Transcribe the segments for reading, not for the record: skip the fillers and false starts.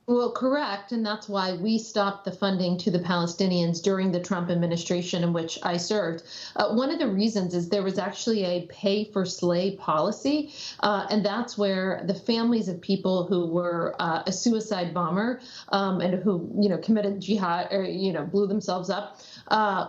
Well, correct. And that's why we stopped the funding to the Palestinians during the Trump administration in which I served. One of the reasons is there was actually a pay for slay policy. And that's where the families of people who were a suicide bomber and who, committed jihad or, blew themselves up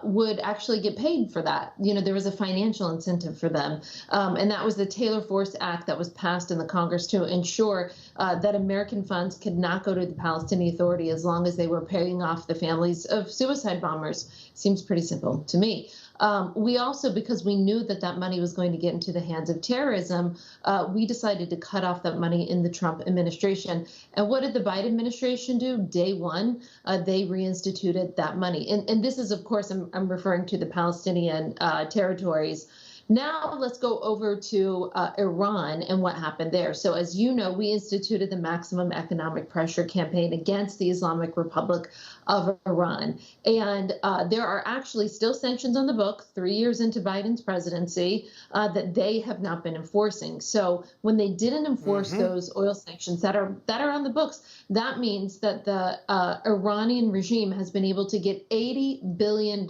would actually get paid for that. There was a financial incentive for them. And that was the Taylor Force Act that was passed in the Congress to ensure that American funds could not go to the Palestinian Authority as long as they were paying off the families of suicide bombers. Seems pretty simple to me. We also, because we knew that that money was going to get into the hands of terrorism, we decided to cut off that money in the Trump administration. And what did the Biden administration do? Day one, they reinstituted that money. And this is, of course, I'm referring to the Palestinian territories. Now let's go over to Iran and what happened there. So as you know, we instituted the maximum economic pressure campaign against the Islamic Republic of Iran. And there are actually still sanctions on the book 3 years into Biden's presidency that they have not been enforcing. So when they didn't enforce those oil sanctions that are on the books, that means that the Iranian regime has been able to get $80 billion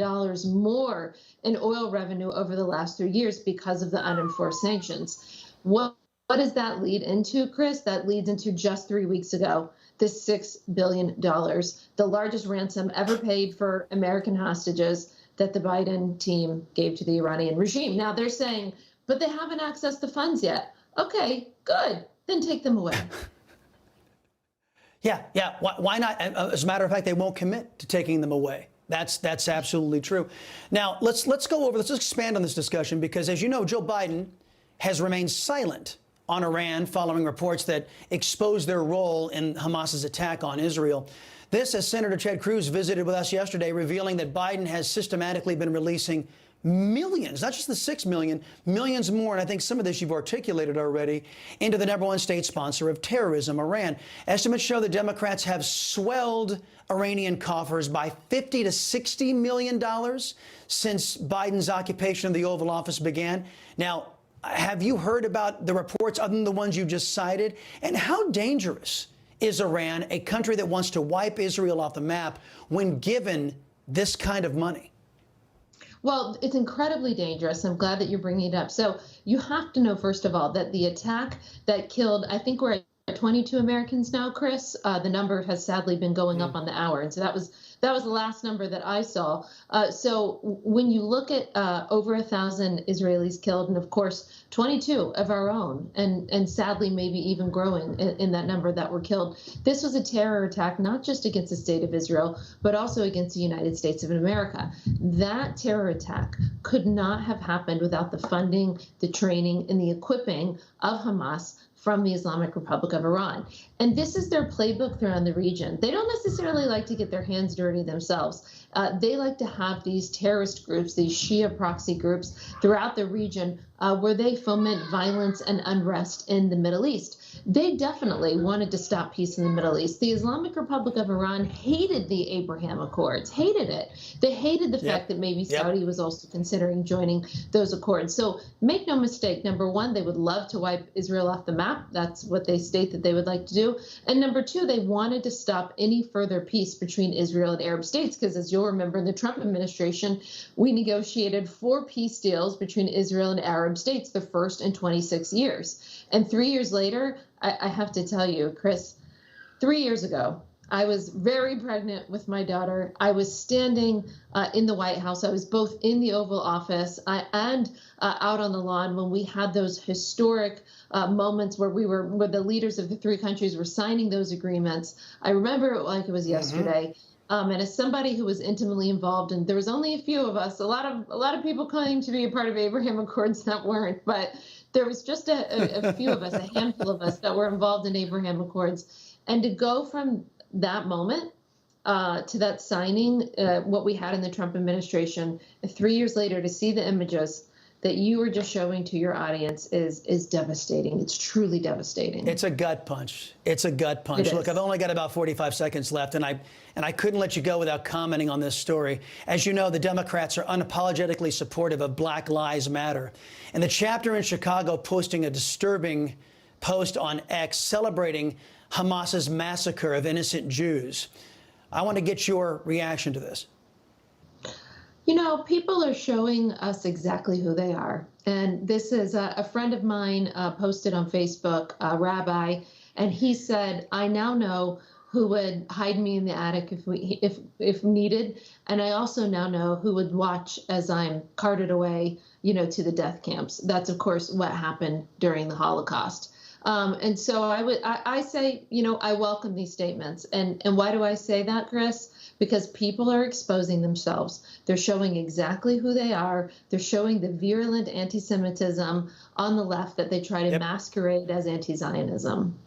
more in oil revenue over the last 3 years because of the unenforced sanctions. What does that lead into, Chris? That leads into just 3 weeks ago, this $6 billion, the largest ransom ever paid for American hostages that the Biden team gave to the Iranian regime. Now they're saying, but they haven't accessed the funds yet. Okay, good. Then take them away. Yeah. Why not? As a matter of fact, they won't commit to taking them away. That's absolutely true. Now, let's expand on this discussion, because, as you know, Joe Biden has remained silent on Iran following reports that expose their role in Hamas's attack on Israel. This, as Senator Ted Cruz visited with us yesterday, revealing that Biden has systematically been releasing millions, not just the 6 million, millions more, and I think some of this you've articulated already, into the #1 state sponsor of terrorism, Iran. Estimates show the Democrats have swelled Iranian coffers by $50 to $60 million since Biden's occupation of the Oval Office began. Now, have you heard about the reports other than the ones you just cited? And how dangerous is Iran, a country that wants to wipe Israel off the map, when given this kind of money? Well, it's incredibly dangerous. I'm glad that you're bringing it up. So you have to know, first of all, that the attack that killed, I think we're at 22 Americans now, Chris. The number has sadly been going up on the hour. And so that was the last number that I saw. So when you look at over 1,000 Israelis killed, and of course, 22 of our own, and sadly, maybe even growing in that number that were killed, this was a terror attack, not just against the state of Israel, but also against the United States of America. That terror attack could not have happened without the funding, the training, and the equipping of Hamas from the Islamic Republic of Iran. And this is their playbook throughout the region. They don't necessarily like to get their hands dirty themselves. They like to have these terrorist groups, these Shia proxy groups throughout the region where they foment violence and unrest in the Middle East. They definitely wanted to stop peace in the Middle East. The Islamic Republic of Iran hated the Abraham Accords, hated it. They hated the fact that maybe Saudi was also considering joining those accords. So make no mistake, number one, they would love to wipe Israel off the map. That's what they state that they would like to do. And number two, they wanted to stop any further peace between Israel and Arab states, because as you'll remember, in the Trump administration, we negotiated 4 peace deals between Israel and Arab states, the first in 26 years. And 3 years later, I have to tell you, Chris, 3 years ago, I was very pregnant with my daughter. I was standing in the White House. I was both in the Oval Office and out on the lawn when we had those historic moments where where the leaders of the 3 countries were signing those agreements. I remember it like it was yesterday. And as somebody who was intimately involved, and there was only a few of us, a lot of people claim to be a part of Abraham Accords that weren't, but there was just a few of us, a handful of us that were involved in Abraham Accords. And to go from that moment to that signing, what we had in the Trump administration, 3 years later, to see the images that you were just showing to your audience is devastating. It's truly devastating. It's a gut punch. It's a gut punch. Look, I've only got about 45 seconds left, and I couldn't let you go without commenting on this story. As you know, the Democrats are unapologetically supportive of Black Lives Matter. And the chapter in Chicago posting a disturbing post on X celebrating Hamas's massacre of innocent Jews. I want to get your reaction to this. You know, people are showing us exactly who they are. And this is a friend of mine posted on Facebook, a rabbi, and he said, I now know who would hide me in the attic if needed. And I also now know who would watch as I'm carted away, to the death camps. That's, of course, what happened during the Holocaust. And so I say, I welcome these statements. And why do I say that, Chris? Because people are exposing themselves. They're showing exactly who they are. They're showing the virulent anti-Semitism on the left that they try to masquerade as anti-Zionism.